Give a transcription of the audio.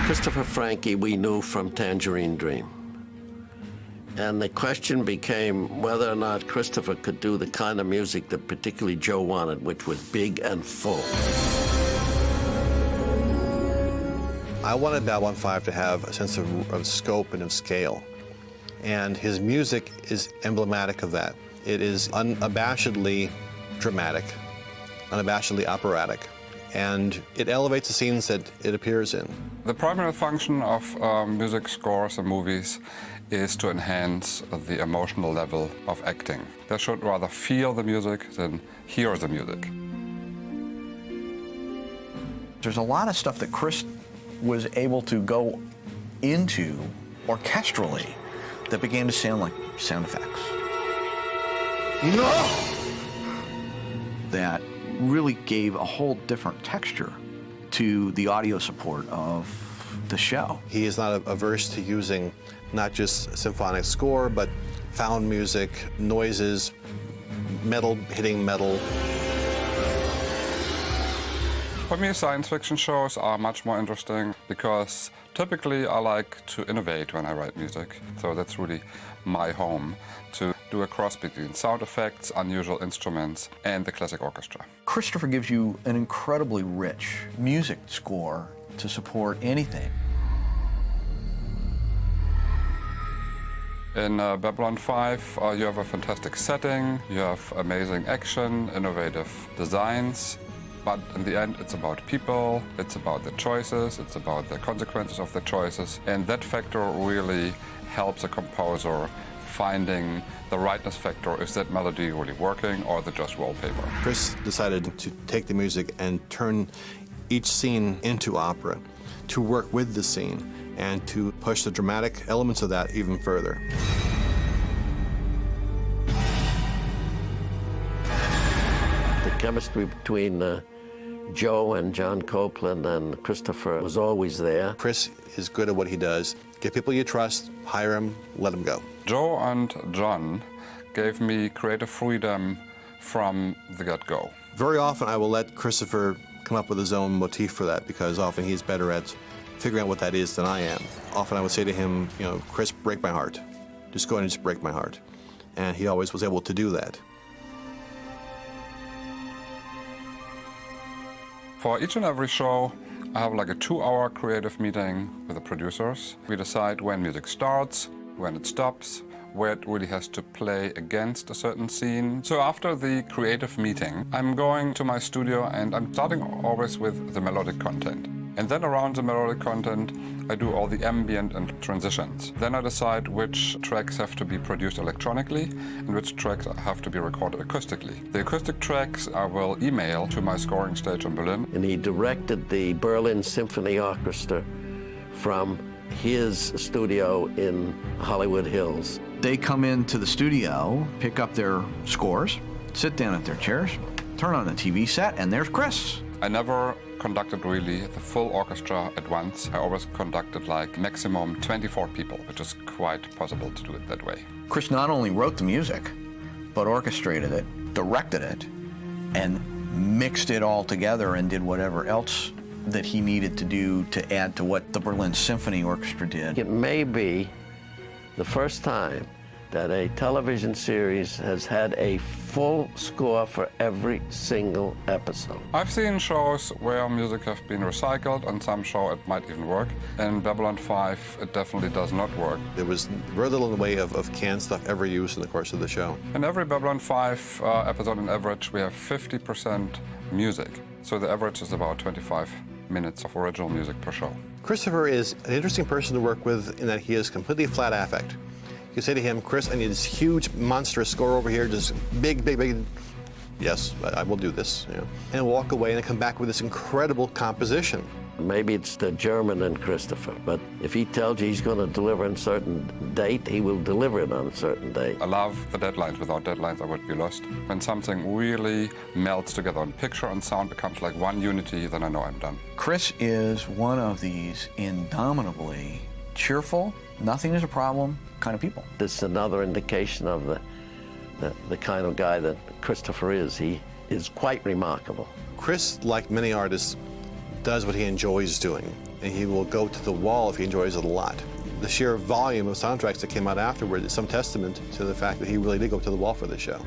Christopher Franke we knew from Tangerine Dream. And the question became whether or not Christopher could do the kind of music that particularly Joe wanted, which was big and full. I wanted Babylon 5 to have a sense of scope and of scale. And his music is emblematic of that. It is unabashedly dramatic, unabashedly operatic, and it elevates the scenes that it appears in. The primary function of music scores and movies is to enhance the emotional level of acting. They should rather feel the music than hear the music. There's a lot of stuff that Chris was able to go into orchestrally that began to sound like sound effects. No! That really gave a whole different texture to the audio support of the show. He is not averse to using not just symphonic score, but found music, noises, metal hitting metal. For me, science fiction shows are much more interesting because typically I like to innovate when I write music. So that's really my home, to do a cross between sound effects, unusual instruments, and the classic orchestra. Christopher gives you an incredibly rich music score to support anything. In Babylon 5, you have a fantastic setting, you have amazing action, innovative designs. But in the end, it's about people, it's about the choices, it's about the consequences of the choices. And that factor really helps a composer finding the rightness factor. Is that melody really working, or is it just wallpaper? Chris decided to take the music and turn each scene into opera, to work with the scene, and to push the dramatic elements of that even further. The chemistry between Joe and John Copeland and Christopher was always there. Chris is good at what he does. Get people you trust, hire him, let him go. Joe and John gave me creative freedom from the get-go. Very often I will let Christopher come up with his own motif for that, because often he's better at figuring out what that is than I am. Often I would say to him, you know, Chris, break my heart. Just go ahead and just break my heart. And he always was able to do that. For each and every show, I have like a 2-hour creative meeting with the producers. We decide when music starts, when it stops, where it really has to play against a certain scene. So after the creative meeting, I'm going to my studio and I'm starting always with the melodic content. And then around the melodic content, I do all the ambient and transitions. Then I decide which tracks have to be produced electronically and which tracks have to be recorded acoustically. The acoustic tracks I will email to my scoring stage in Berlin. And he directed the Berlin Symphony Orchestra from his studio in Hollywood Hills. They come into the studio, pick up their scores, sit down at their chairs, turn on the TV set, and there's Chris. I never conducted really the full orchestra at once. I always conducted like maximum 24 people, which is quite possible to do it that way. Chris not only wrote the music, but orchestrated it, directed it, and mixed it all together and did whatever else that he needed to do to add to what the Berlin Symphony Orchestra did. It may be the first time that a television series has had a full score for every single episode. I've seen shows where music have been recycled, and some show it might even work. In Babylon 5, it definitely does not work. There was very little in the way of canned stuff ever used in the course of the show. In every Babylon 5 episode on average, we have 50% music. So the average is about 25 minutes of original music per show. Christopher is an interesting person to work with in that he is completely flat affect. You say to him, Chris, I need this huge, monstrous score over here, just big, big, big. Yes, I will do this. You know. And walk away and come back with this incredible composition. Maybe it's the German in Christopher, but if he tells you he's going to deliver on a certain date, he will deliver it on a certain date. I love the deadlines. Without deadlines, I would be lost. When something really melts together and picture and sound becomes like one unity, then I know I'm done. Chris is one of these indomitably cheerful, nothing is a problem kind of people. This is another indication of the kind of guy that Christopher is. He is quite remarkable. Chris, like many artists, does what he enjoys doing. and he will go to the wall if he enjoys it a lot. The sheer volume of soundtracks that came out afterward is some testament to the fact that he really did go to the wall for this show.